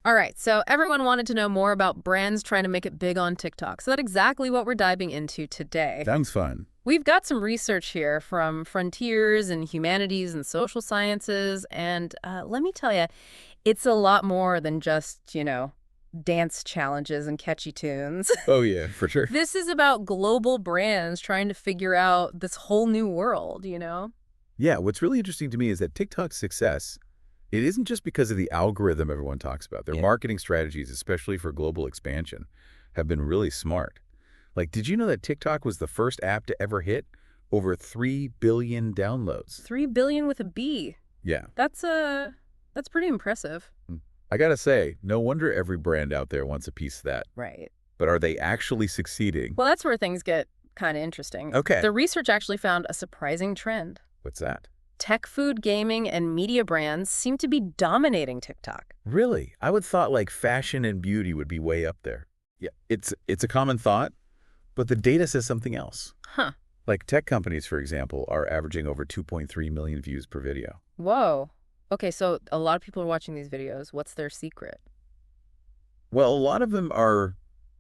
All right, so everyone wanted to know more about brands trying to make it big on TikTok. So that's exactly what we're diving into today. Sounds fun. We've got some research here from Frontiers in Humanities and Social Sciences, and let me tell you, it's a lot more than just, dance challenges and catchy tunes. Oh, yeah, for sure. This is about global brands trying to figure out this whole new world, Yeah, what's really interesting to me is that TikTok's success, it isn't just because of the algorithm everyone talks about. Their marketing strategies, especially for global expansion, have been really smart. Like, did you know that TikTok was the first app to ever hit over 3 billion downloads? 3 billion with a B. Yeah. That's pretty impressive. I gotta say, no wonder every brand out there wants a piece of that. Right. But are they actually succeeding? Well, that's where things get kind of interesting. Okay. The research actually found a surprising trend. What's that? Tech, food, gaming, and media brands seem to be dominating TikTok. Really? I would thought like fashion and beauty would be way up there. Yeah, it's a common thought, but the data says something else. Huh. Like tech companies, for example, are averaging over 2.3 million views per video. Whoa. Okay, so a lot of people are watching these videos. What's their secret? Well, a lot of them are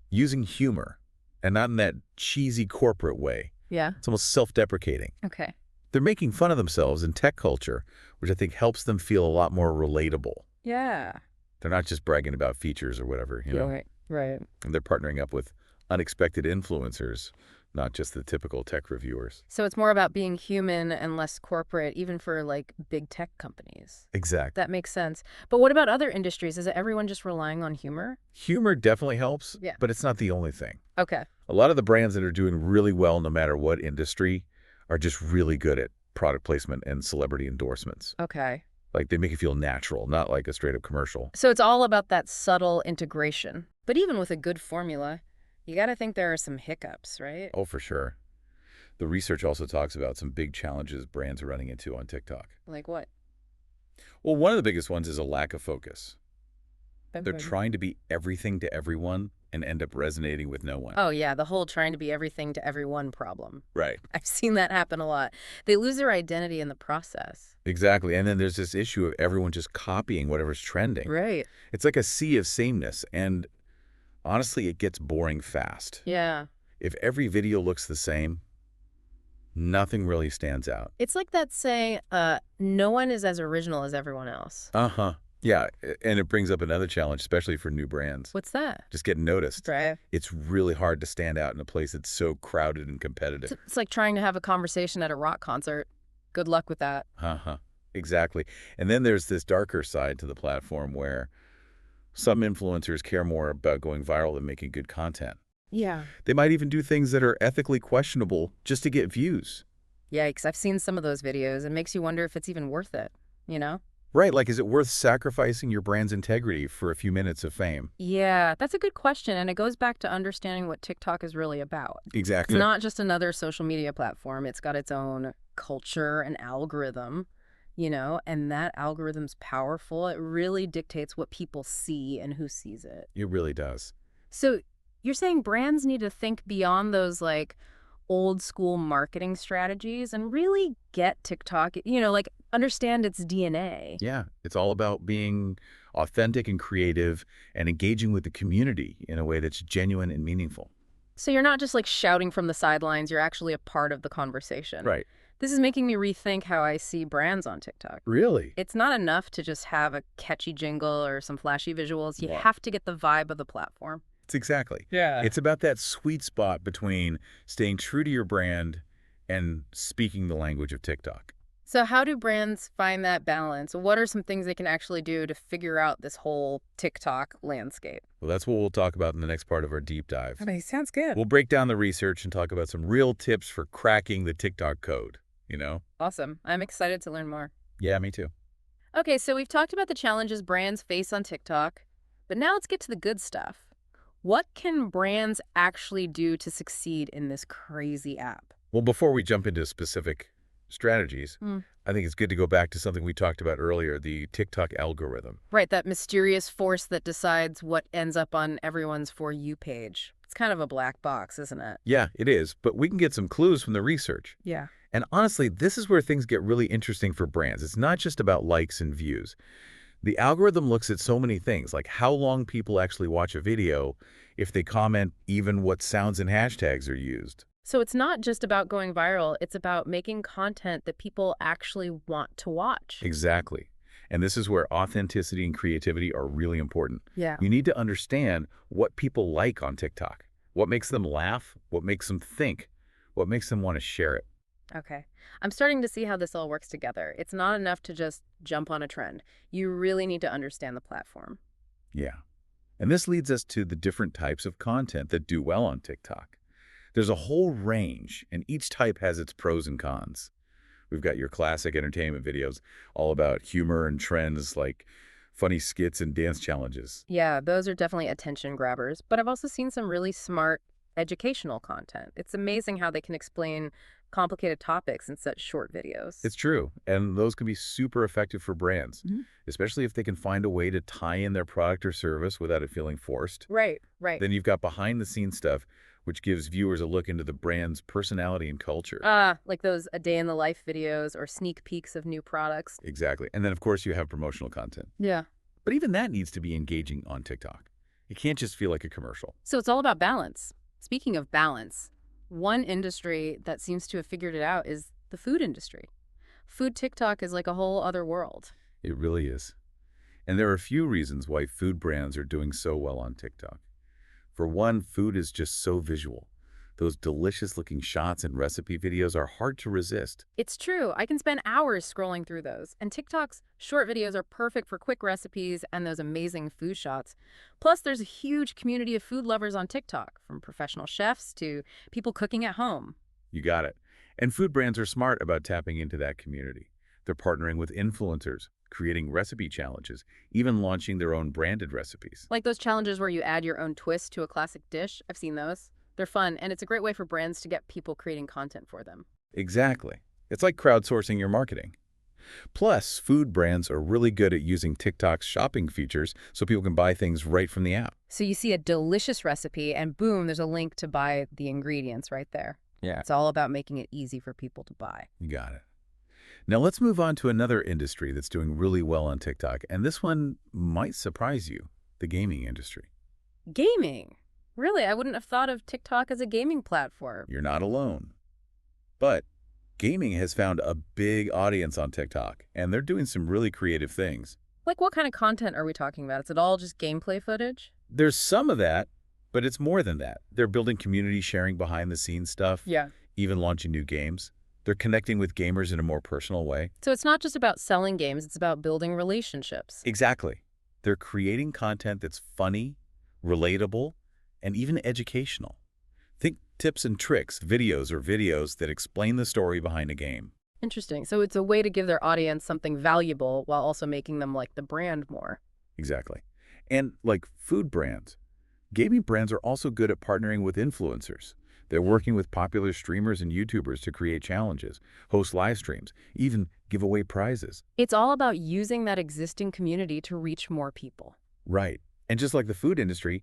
using humor, and not in that cheesy corporate way. Yeah. It's almost self-deprecating. Okay. They're making fun of themselves in tech culture, which I think helps them feel a lot more relatable. Yeah. They're not just bragging about features or whatever, you know? Right. And they're partnering up with unexpected influencers, not just the typical tech reviewers. So it's more about being human and less corporate, even for, big tech companies. Exactly. That makes sense. But what about other industries? Is everyone just relying on humor? Humor definitely helps, Yeah. but it's not the only thing. Okay. A lot of the brands that are doing really well no matter what industry are just really good at product placement and celebrity endorsements. Okay. Like they make it feel natural, not like a straight-up commercial. So it's all about that subtle integration. But even with a good formula, you got to think there are some hiccups, right? Oh, for sure. The research also talks about some big challenges brands are running into on TikTok. Like what? Well, one of the biggest ones is a lack of focus. They're trying to be everything to everyone and end up resonating with no one. Oh, yeah, the whole trying to be everything to everyone problem. Right. I've seen that happen a lot. They lose their identity in the process. Exactly. And then there's this issue of everyone just copying whatever's trending. Right. It's like a sea of sameness, and honestly, it gets boring fast. Yeah. If every video looks the same, nothing really stands out. It's like that saying, no one is as original as everyone else. Uh-huh. Yeah, and it brings up another challenge, especially for new brands. What's that? Just getting noticed. Right. It's really hard to stand out in a place that's so crowded and competitive. It's like trying to have a conversation at a rock concert. Good luck with that. Uh-huh. Exactly. And then there's this darker side to the platform where some influencers care more about going viral than making good content. Yeah. They might even do things that are ethically questionable just to get views. Yikes, I've seen some of those videos. It makes you wonder if it's even worth it, Right, like is it worth sacrificing your brand's integrity for a few minutes of fame? Yeah, that's a good question, and it goes back to understanding what TikTok is really about. Exactly. It's not just another social media platform. It's got its own culture and algorithm, and that algorithm's powerful. It really dictates what people see and who sees it. It really does. So you're saying brands need to think beyond those, old school marketing strategies and really get TikTok, understand its DNA. Yeah, it's all about being authentic and creative and engaging with the community in a way that's genuine and meaningful. So you're not just shouting from the sidelines, you're actually a part of the conversation. Right. This is making me rethink how I see brands on TikTok. Really? It's not enough to just have a catchy jingle or some flashy visuals. You Yeah. have to get the vibe of the platform. It's exactly. Yeah. It's about that sweet spot between staying true to your brand and speaking the language of TikTok. So how do brands find that balance? What are some things they can actually do to figure out this whole TikTok landscape? Well, that's what we'll talk about in the next part of our deep dive. I mean, sounds good. We'll break down the research and talk about some real tips for cracking the TikTok code, Awesome. I'm excited to learn more. Yeah, me too. Okay, so we've talked about the challenges brands face on TikTok, but now let's get to the good stuff. What can brands actually do to succeed in this crazy app? Well, before we jump into specific strategies, Mm. I think it's good to go back to something we talked about earlier, the TikTok algorithm. Right, that mysterious force that decides what ends up on everyone's For You page. It's kind of a black box, isn't it? Yeah, it is, but we can get some clues from the research. Yeah. And honestly, this is where things get really interesting for brands. It's not just about likes and views. The algorithm looks at so many things, like how long people actually watch a video, if they comment, even what sounds and hashtags are used. So it's not just about going viral, it's about making content that people actually want to watch. Exactly. And this is where authenticity and creativity are really important. Yeah. You need to understand what people like on TikTok, what makes them laugh, what makes them think, what makes them want to share it. Okay. I'm starting to see how this all works together. It's not enough to just jump on a trend. You really need to understand the platform. Yeah. And this leads us to the different types of content that do well on TikTok. There's a whole range, and each type has its pros and cons. We've got your classic entertainment videos, all about humor and trends like funny skits and dance challenges. Yeah, those are definitely attention grabbers, but I've also seen some really smart educational content. It's amazing how they can explain complicated topics in such short videos. It's true, and those can be super effective for brands, especially if they can find a way to tie in their product or service without it feeling forced. Right, right. Then you've got behind-the-scenes stuff, which gives viewers a look into the brand's personality and culture. Like those a day in the life videos or sneak peeks of new products. Exactly. And then, of course, you have promotional content. Yeah. But even that needs to be engaging on TikTok. It can't just feel like a commercial. So it's all about balance. Speaking of balance, one industry that seems to have figured it out is the food industry. Food TikTok is like a whole other world. It really is. And there are a few reasons why food brands are doing so well on TikTok. For one, food is just so visual. Those delicious-looking shots and recipe videos are hard to resist. It's true. I can spend hours scrolling through those. And TikTok's short videos are perfect for quick recipes and those amazing food shots. Plus, there's a huge community of food lovers on TikTok, from professional chefs to people cooking at home. You got it. And food brands are smart about tapping into that community. They're partnering with influencers, creating recipe challenges, even launching their own branded recipes. Like those challenges where you add your own twist to a classic dish. I've seen those. They're fun, and it's a great way for brands to get people creating content for them. Exactly. It's like crowdsourcing your marketing. Plus, food brands are really good at using TikTok's shopping features so people can buy things right from the app. So you see a delicious recipe, and boom, there's a link to buy the ingredients right there. Yeah. It's all about making it easy for people to buy. You got it. Now let's move on to another industry that's doing really well on TikTok, and this one might surprise you, the gaming industry. Gaming? Really? I wouldn't have thought of TikTok as a gaming platform. You're not alone. But gaming has found a big audience on TikTok, and they're doing some really creative things. Like, what kind of content are we talking about? Is it all just gameplay footage? There's some of that, but it's more than that. They're building community sharing behind-the-scenes stuff, Yeah. even launching new games. They're connecting with gamers in a more personal way. So it's not just about selling games, it's about building relationships. Exactly. They're creating content that's funny, relatable, and even educational. Think tips and tricks, videos that explain the story behind a game. Interesting. So it's a way to give their audience something valuable while also making them like the brand more. Exactly. And like food brands, gaming brands are also good at partnering with influencers. They're working with popular streamers and YouTubers to create challenges, host live streams, even give away prizes. It's all about using that existing community to reach more people. Right. And just like the food industry,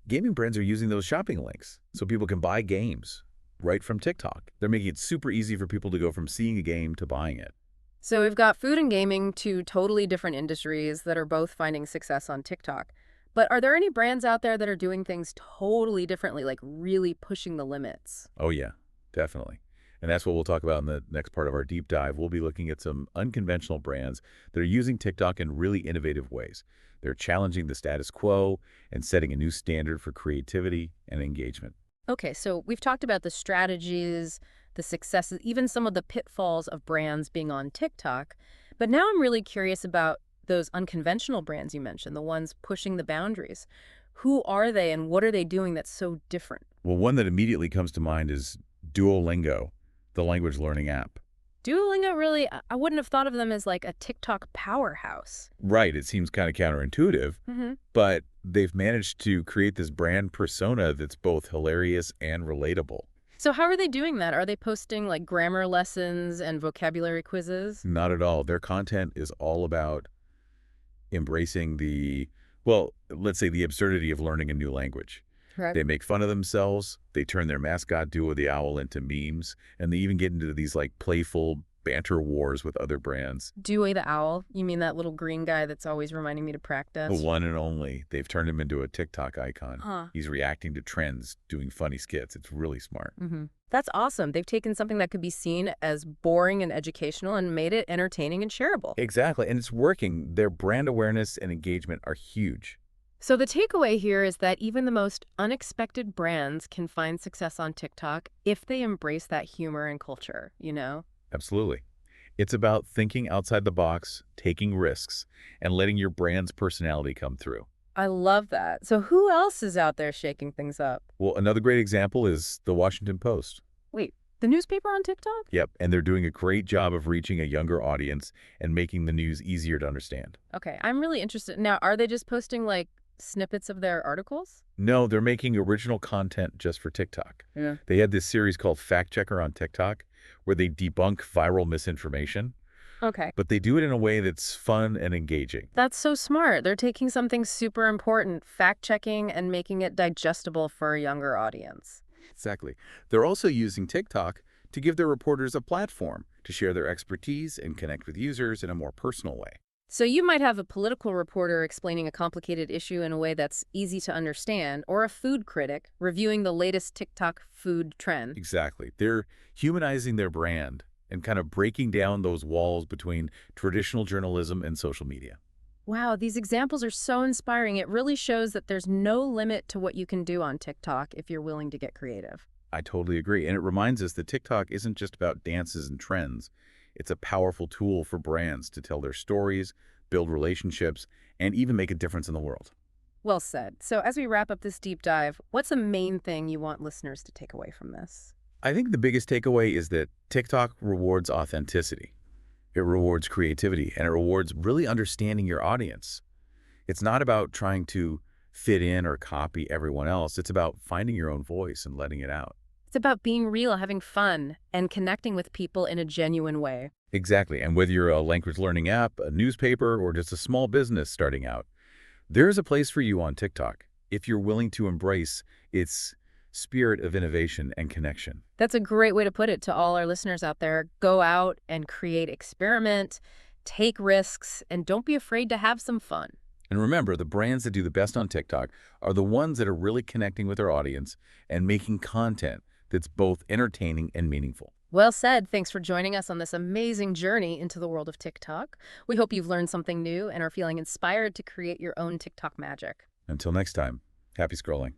gaming brands are using those shopping links so people can buy games right from TikTok. They're making it super easy for people to go from seeing a game to buying it. So we've got food and gaming, two totally different industries that are both finding success on TikTok. But are there any brands out there that are doing things totally differently, like really pushing the limits? Oh yeah, definitely. And that's what we'll talk about in the next part of our deep dive. We'll be looking at some unconventional brands that are using TikTok in really innovative ways. They're challenging the status quo and setting a new standard for creativity and engagement. Okay, so we've talked about the strategies, the successes, even some of the pitfalls of brands being on TikTok. But now I'm really curious about those unconventional brands you mentioned, the ones pushing the boundaries. Who are they and what are they doing that's so different? Well, one that immediately comes to mind is Duolingo, the language learning app. Duolingo, really, I wouldn't have thought of them as like a TikTok powerhouse. Right, it seems kind of counterintuitive, but they've managed to create this brand persona that's both hilarious and relatable. So how are they doing that? Are they posting like grammar lessons and vocabulary quizzes? Not at all. Their content is all about embracing well, let's say the absurdity of learning a new language. Right. They make fun of themselves, they turn their mascot Duo the owl into memes, and they even get into these like playful banter wars with other brands. Dewey the Owl? You mean that little green guy that's always reminding me to practice? The one and only. They've turned him into a TikTok icon. Huh. He's reacting to trends, doing funny skits. It's really smart. That's awesome. They've taken something that could be seen as boring and educational and made it entertaining and shareable. Exactly, and it's working. Their brand awareness and engagement are huge. So the takeaway here is that even the most unexpected brands can find success on TikTok if they embrace that humor and culture, you know? Absolutely. It's about thinking outside the box, taking risks, and letting your brand's personality come through. I love that. So who else is out there shaking things up? Well, another great example is the Washington Post. Wait, the newspaper on TikTok? Yep, and they're doing a great job of reaching a younger audience and making the news easier to understand. Okay, I'm really interested. Now, are they just posting, like, snippets of their articles? No, they're making original content just for TikTok. Yeah. They had this series called Fact Checker on TikTok where they debunk viral misinformation, Okay. but they do it in a way that's fun and engaging. That's so smart. They're taking something super important, fact-checking, and making it digestible for a younger audience. Exactly. They're also using TikTok to give their reporters a platform to share their expertise and connect with users in a more personal way. So you might have a political reporter explaining a complicated issue in a way that's easy to understand, or a food critic reviewing the latest TikTok food trend. Exactly. They're humanizing their brand and kind of breaking down those walls between traditional journalism and social media. Wow, these examples are so inspiring. It really shows that there's no limit to what you can do on TikTok if you're willing to get creative. I totally agree. And it reminds us that TikTok isn't just about dances and trends. It's a powerful tool for brands to tell their stories, build relationships, and even make a difference in the world. Well said. So as we wrap up this deep dive, what's the main thing you want listeners to take away from this? I think the biggest takeaway is that TikTok rewards authenticity. It rewards creativity, and it rewards really understanding your audience. It's not about trying to fit in or copy everyone else. It's about finding your own voice and letting it out. It's about being real, having fun, and connecting with people in a genuine way. Exactly. And whether you're a language learning app, a newspaper, or just a small business starting out, there's a place for you on TikTok if you're willing to embrace its spirit of innovation and connection. That's a great way to put it to all our listeners out there. Go out and create, experiment, take risks, and don't be afraid to have some fun. And remember, the brands that do the best on TikTok are the ones that are really connecting with their audience and making content that's both entertaining and meaningful. Well said. Thanks for joining us on this amazing journey into the world of TikTok. We hope you've learned something new and are feeling inspired to create your own TikTok magic. Until next time, happy scrolling.